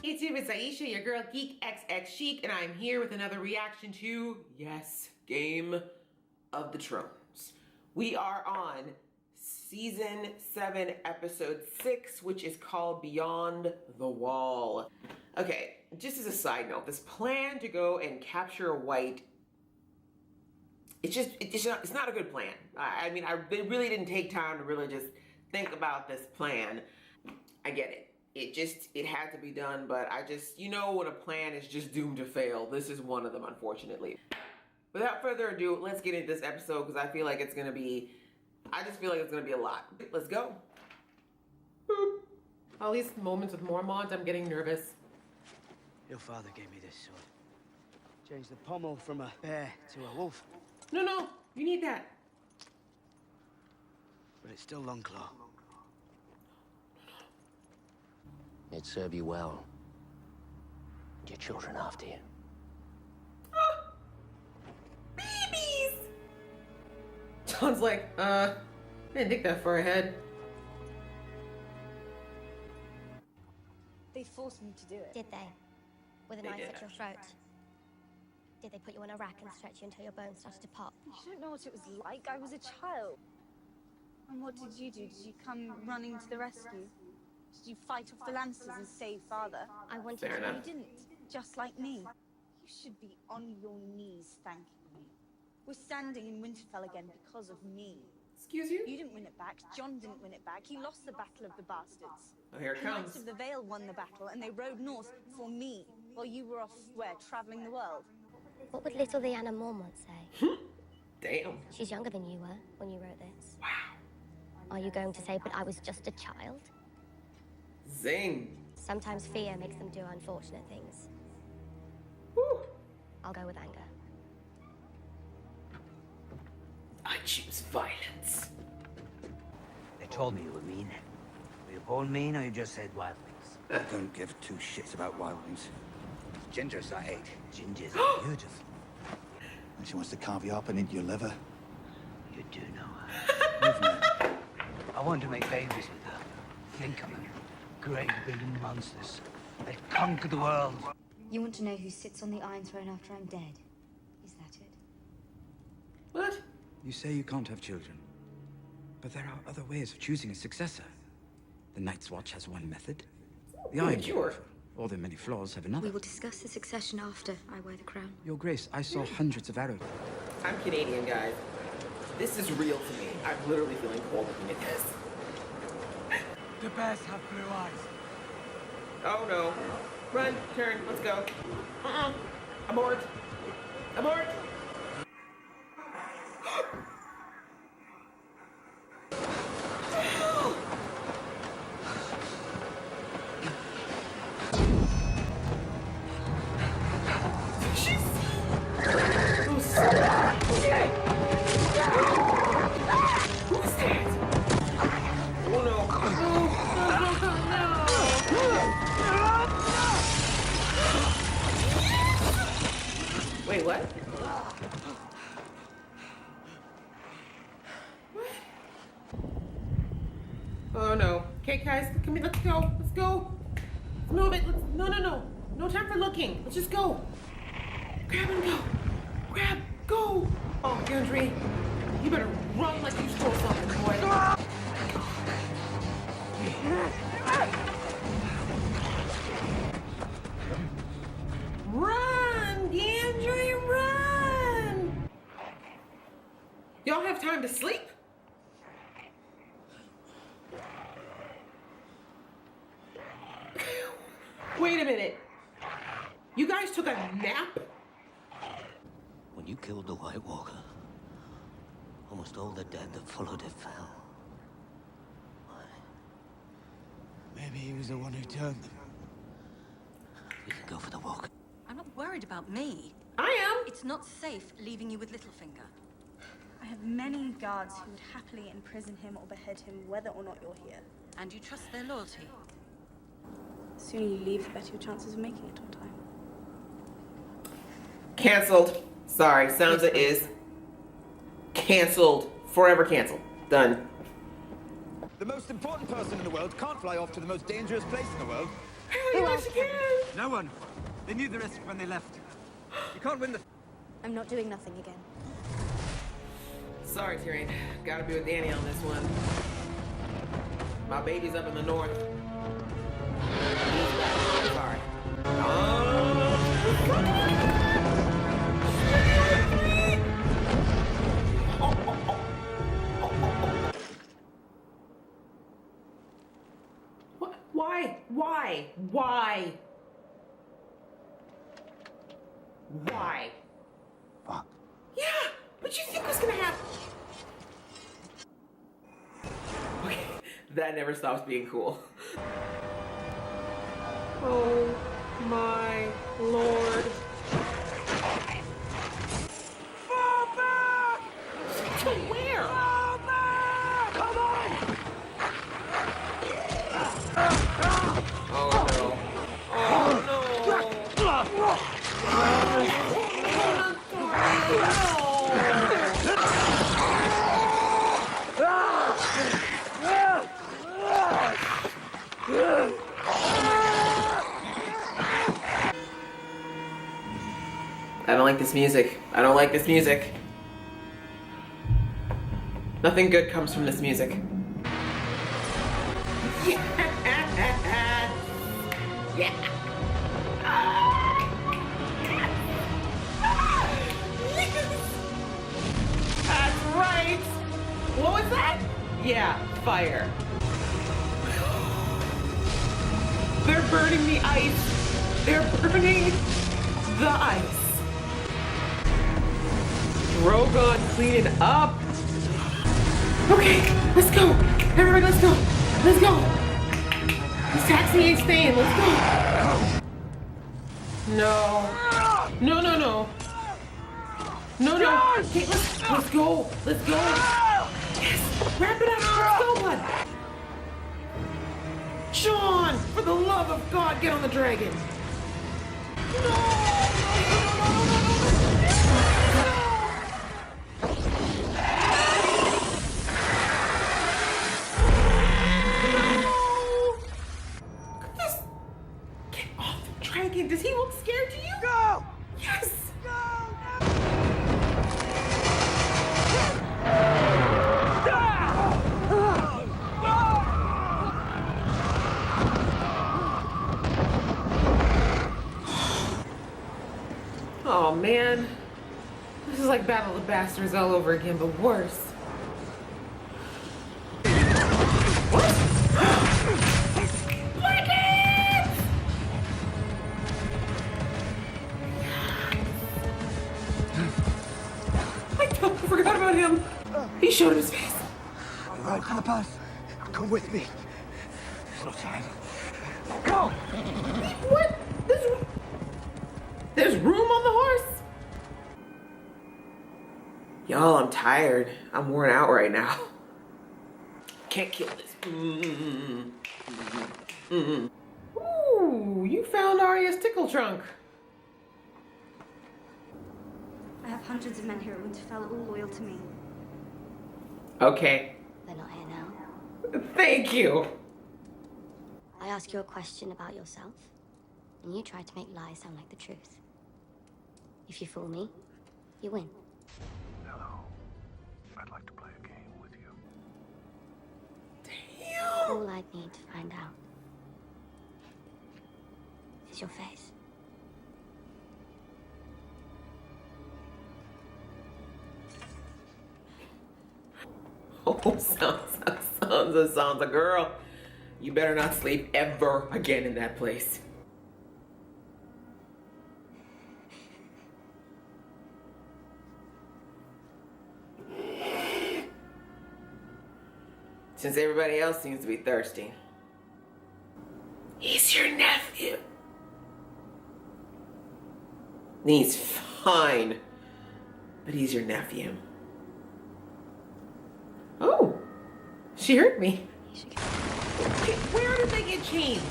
YouTube, it's Aisha, your girl Geek XX Chic, and I'm here with another reaction to, yes, Game of the Thrones. We are on Season 7, Episode 6, which is called Beyond the Wall. Okay, just as a side note, this plan to go and capture a White, it's not a good plan. They really didn't take time to really just think about this plan. I get it. It had to be done, but when a plan is just doomed to fail, this is one of them, unfortunately. Without further ado, let's get into this episode because I just feel like it's gonna be a lot. Let's go. Boop. All these moments with Mormont, I'm getting nervous. Your father gave me this sword. Changed the pommel from a bear to a wolf. No, you need that. But it's still Longclaw. It'd serve you well. And your children after you. Oh, babies! John's like, I didn't think that far ahead. They forced me to do it. Did they? With a knife at your throat? Did they put you on a rack and stretch you until your bones started to pop? You don't know what it was like. I was a child. And what did you do? Did you come running to the rescue? Did you fight off the Lancers and save Father? I wanted Fair to. enough. You didn't. Just like me. You should be on your knees thanking me. We're standing in Winterfell again because of me. Excuse you? You didn't win it back. John didn't win it back. He lost the Battle of the Bastards. Oh, here it The comes. Knights of the Vale won the battle, and they rode north for me, while you were off, traveling the world. What would little Lyanna Mormont say? Damn. She's younger than you were when you wrote this. Wow. Are you going to say, but I was just a child? Zing. Sometimes fear makes them do unfortunate things. Woo. I'll go with anger. I choose violence. They told me you were mean. Were you born mean or you just said wildlings? I don't give two shits about wildlings. Gingers, I hate. Gingers are beautiful. And she wants to carve you up and into your liver. You do know her. You've met. I want to make babies with her. Think of them. Great big monsters. They conquer the world. You want to know who sits on the Iron Throne after I'm dead? Is that it? What? You say you can't have children, but there are other ways of choosing a successor. The Night's Watch has one method. The Iron Cure. Throne, all their many flaws, have another. We will discuss the succession after I wear the crown. Your Grace, I saw hundreds of arrows. I'm Canadian, guys. This is real to me. I'm literally feeling cold looking at this. The bears have blue eyes. Oh no. Run, turn, let's go. Abort. Abort. Wait, what? What? Oh no. Okay, guys, come here, let's go. Let's go. Let's move it. No. No time for looking. Let's just go. Grab and go. Grab, go. Oh, Gendry, you better run like you stole something, boy. Run, Gendry, run! Y'all have time to sleep? Wait a minute. You guys took a nap? When you killed the White Walker, almost all the dead that followed it fell. Why? Maybe he was the one who turned them. We can go for the walk. I'm not worried about me. I am. It's not safe leaving you with Littlefinger. I have many guards who would happily imprison him or behead him, whether or not you're here. And you trust their loyalty. The sooner you leave, the better your chances of making it on time. Cancelled. Sorry, Sansa is canceled. Forever canceled. Done. The most important person in the world can't fly off to the most dangerous place in the world. How can! Who Yes, else you can! No one. They knew the risk when they left. You can't win the... I'm not doing nothing again. Sorry, Tyrion. Gotta be with Danny on this one. My baby's up in the north. Sorry. What? Why? Why? Why? Why? Fuck. Yeah, what you think was gonna happen? Okay, that never stops being cool. Oh my lord. Fall back! To where? Fall back! Come on! Oh no. Oh no. I don't like this music. I don't like this music. Nothing good comes from this music. Yeah. Yeah. That's right. What was that? Yeah, fire. They're burning the ice. They're burning the ice. Drogon, clean it up. Okay, let's go. Everybody, let's go. Let's go. This taxi ain't staying. Let's go. No. No, no, no. No, no. Okay, let's go. Let's go. Yes. Wrap it up. Let's go, bud. Sean, for the love of God, get on the dragon. No. Does he look scared to you? Go! Yes! Go! Oh man. This is like Battle of the Bastards all over again, but worse. I forgot about him. He showed his face. Right to the pass. Come with me. There's no time. Go! What? There's room on the horse? Y'all, I'm tired. I'm worn out right now. Can't kill this. Ooh, you found Arya's tickle trunk. I have hundreds of men here at Winterfell, all loyal to me. Okay. They're not here now. Thank you. I ask you a question about yourself, and you try to make lies sound like the truth. If you fool me, you win. Hello. I'd like to play a game with you. Damn. All I'd need to find out is your face. Oh, Sansa, girl. You better not sleep ever again in that place. Since everybody else seems to be thirsty. He's your nephew. He's fine, but he's your nephew. Oh, she hurt me. Where did they get chains?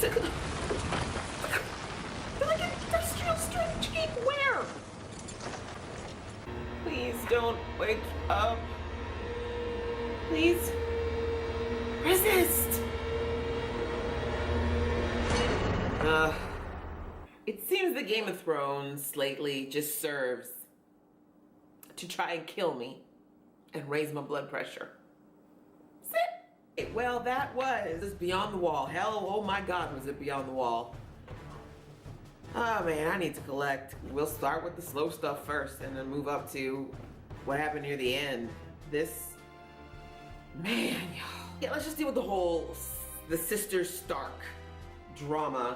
They're like industrial strength chain. Where? Please don't wake up. Please resist. the Game of Thrones lately just serves to try and kill me and raise my blood pressure. Well, that was Beyond the Wall. Hell, oh my God, was it Beyond the Wall. Oh man, I need to collect. We'll start with the slow stuff first and then move up to what happened near the end. This, man, yeah, let's just deal with the Sister Stark drama.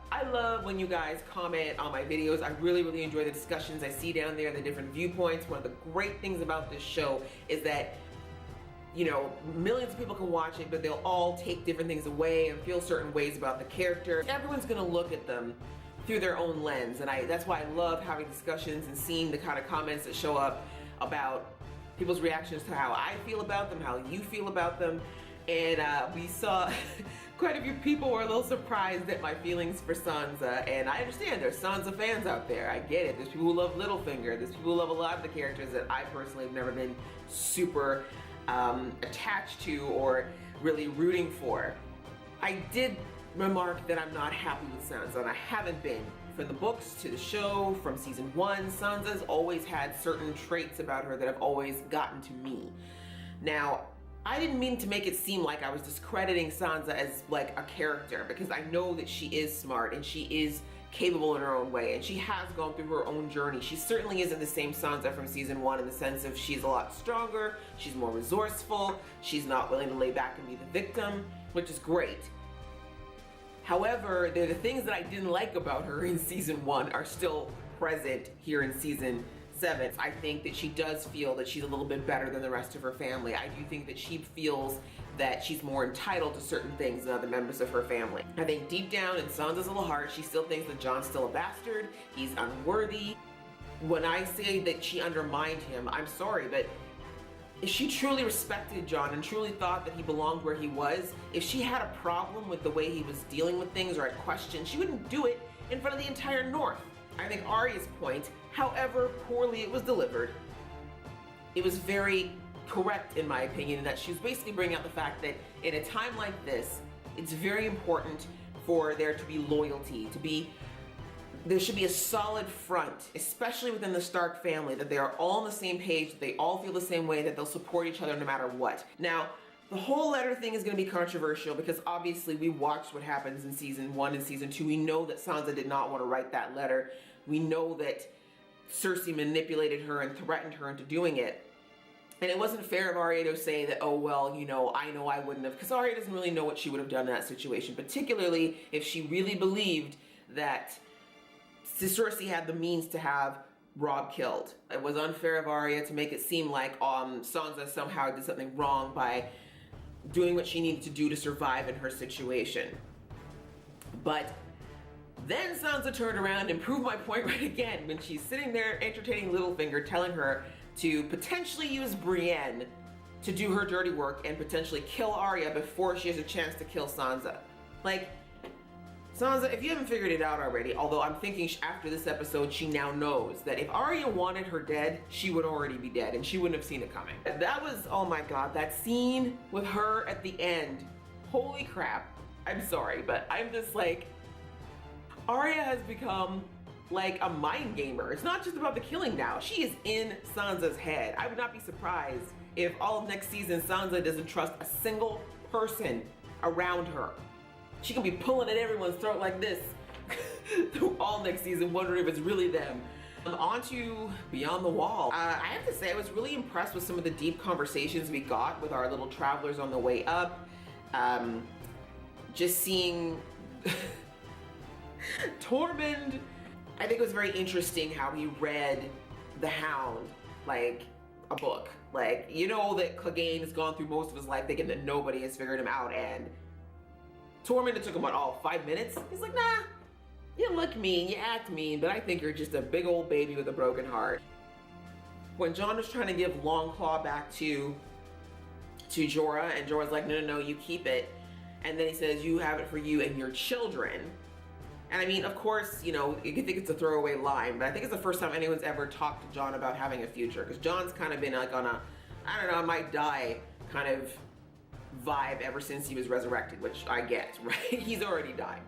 I love when you guys comment on my videos. I really enjoy the discussions I see down there, the different viewpoints. One of the great things about this show is that, you know, millions of people can watch it, but they'll all take different things away and feel certain ways about the character. Everyone's gonna look at them through their own lens, and that's why I love having discussions and seeing the kind of comments that show up about people's reactions to how I feel about them, how you feel about them. And we saw quite a few people were a little surprised at my feelings for Sansa, and I understand there's Sansa fans out there. I get it. There's people who love Littlefinger. There's people who love a lot of the characters that I personally have never been super attached to or really rooting for. I did remark that I'm not happy with Sansa, and I haven't been. From the books to the show, from season 1, Sansa's always had certain traits about her that have always gotten to me. Now, I didn't mean to make it seem like I was discrediting Sansa as like a character, because I know that she is smart and she is capable in her own way, and she has gone through her own journey. She certainly isn't the same Sansa from season 1 in the sense of she's a lot stronger, she's more resourceful, she's not willing to lay back and be the victim, which is great. However, the things that I didn't like about her in season 1 are still present here in season 7. I think that she does feel that she's a little bit better than the rest of her family. I do think that she feels that she's more entitled to certain things than other members of her family. I think deep down in Sansa's little heart, she still thinks that Jon's still a bastard, he's unworthy. When I say that she undermined him, I'm sorry, but if she truly respected Jon and truly thought that he belonged where he was, if she had a problem with the way he was dealing with things or had questions, she wouldn't do it in front of the entire North. I think Arya's point, however poorly it was delivered, it was very correct in my opinion, that she was basically bringing out the fact that in a time like this, it's very important for there to be loyalty, there should be a solid front, especially within the Stark family, that they are all on the same page, that they all feel the same way, that they'll support each other no matter what. Now, the whole letter thing is going to be controversial because obviously we watched what happens in season 1 and season 2. We know that Sansa did not want to write that letter. We know that Cersei manipulated her and threatened her into doing it. And it wasn't fair of Arya to say that, oh, well, you know I wouldn't have, because Arya doesn't really know what she would have done in that situation, particularly if she really believed that Cersei had the means to have Robb killed. It was unfair of Arya to make it seem like Sansa somehow did something wrong by doing what she needed to do to survive in her situation. But then Sansa turned around and proved my point right again when she's sitting there entertaining Littlefinger, telling her to potentially use Brienne to do her dirty work and potentially kill Arya before she has a chance to kill Sansa. Like, Sansa, if you haven't figured it out already, although I'm thinking after this episode she now knows that if Arya wanted her dead, she would already be dead and she wouldn't have seen it coming. That was, oh my God, that scene with her at the end. Holy crap. I'm sorry, but I'm just like, Arya has become like a mind gamer. It's not just about the killing now. She is in Sansa's head. I would not be surprised if all of next season Sansa doesn't trust a single person around her. She can be pulling at everyone's throat like this through all next season, wondering if it's really them. On to Beyond the Wall. I have to say I was really impressed with some of the deep conversations we got with our little travelers on the way up. Just seeing Tormund, I think it was very interesting how he read The Hound like a book. Like, you know that Clegane has gone through most of his life thinking that nobody has figured him out, and Tormund, it took him, what, all 5 minutes? He's like, nah, you look mean, you act mean, but I think you're just a big old baby with a broken heart. When Jon was trying to give Longclaw back to Jorah, and Jorah's like, no, you keep it. And then he says, you have it for you and your children. And I mean, of course, you know, you can think it's a throwaway line, but I think it's the first time anyone's ever talked to Jon about having a future, because Jon's kind of been like on a, I don't know, I might die kind of vibe ever since he was resurrected, which I get, right? He's already died.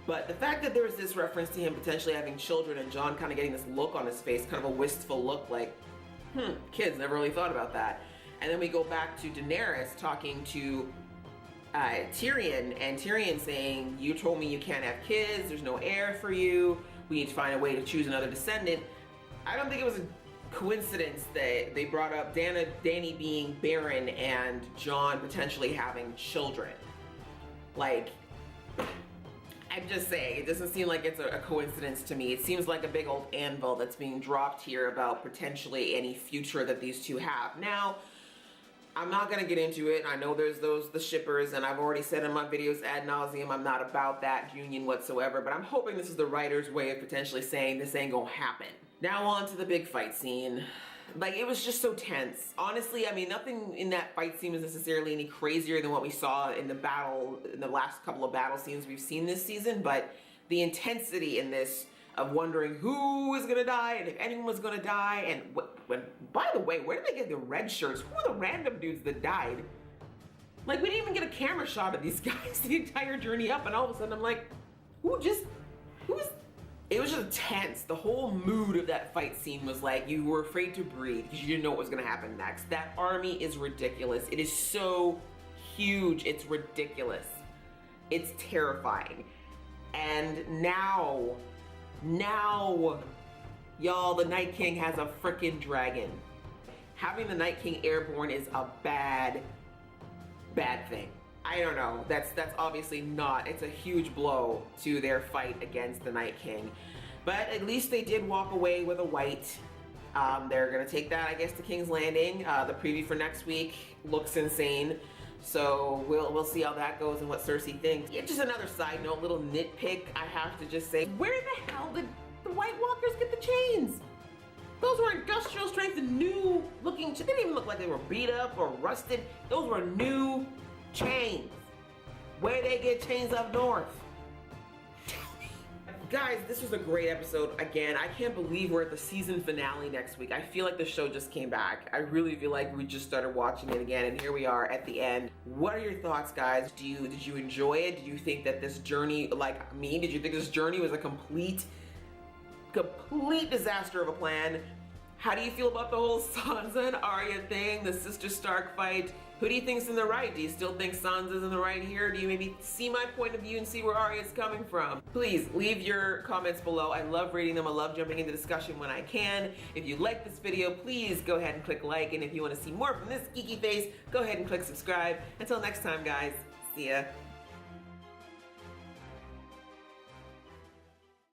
But the fact that there was this reference to him potentially having children and Jon kind of getting this look on his face, kind of a wistful look like, kids, never really thought about that. And then we go back to Daenerys talking to Tyrion, and Tyrion saying, you told me you can't have kids, there's no heir for you, we need to find a way to choose another descendant. I don't think it was a coincidence that they brought up Dany being barren and Jon potentially having children. Like, I'm just saying, it doesn't seem like it's a coincidence to me. It seems like a big old anvil that's being dropped here about potentially any future that these two have. Now, I'm not gonna get into it. I know there's the shippers, and I've already said in my videos ad nauseum, I'm not about that union whatsoever, but I'm hoping this is the writer's way of potentially saying this ain't gonna happen. Now on to the big fight scene. Like, it was just so tense. Honestly, I mean, nothing in that fight scene was necessarily any crazier than what we saw in the last couple of battle scenes we've seen this season, but the intensity in this of wondering who was gonna die and if anyone was gonna die, and by the way, where did they get the red shirts? Who are the random dudes that died? Like, we didn't even get a camera shot of these guys the entire journey up, and all of a sudden I'm like, it was just tense. The whole mood of that fight scene was like you were afraid to breathe because you didn't know what was gonna happen next. That army is ridiculous. It is so huge, it's ridiculous. It's terrifying. And now, y'all, the Night King has a freaking dragon. Having the Night King airborne is a bad thing. I don't know, that's obviously not, it's a huge blow to their fight against the Night King. But at least they did walk away with a white. They're gonna take that, I guess, to King's Landing. The preview for next week looks insane. So we'll see how that goes and what Cersei thinks. Yeah, just another side note, little nitpick, I have to just say, where the hell did the White Walkers get the chains? Those were industrial strength and new looking, they didn't even look like they were beat up or rusted. Those were new chains. Where they get chains up north? Tell me. Guys, this was a great episode. Again, I can't believe we're at the season finale next week. I feel like the show just came back. I really feel like we just started watching it again, and here we are at the end. What are your thoughts, guys? Did you enjoy it? Did you think that this journey, like me, did you think this journey was a complete disaster of a plan? How do you feel about the whole Sansa and Arya thing, the Sister Stark fight? Who do you think's in the right? Do you still think Sansa's in the right here? Do you maybe see my point of view and see where Arya's coming from? Please leave your comments below. I love reading them. I love jumping into discussion when I can. If you like this video, please go ahead and click like. And if you want to see more from this geeky face, go ahead and click subscribe. Until next time, guys. See ya.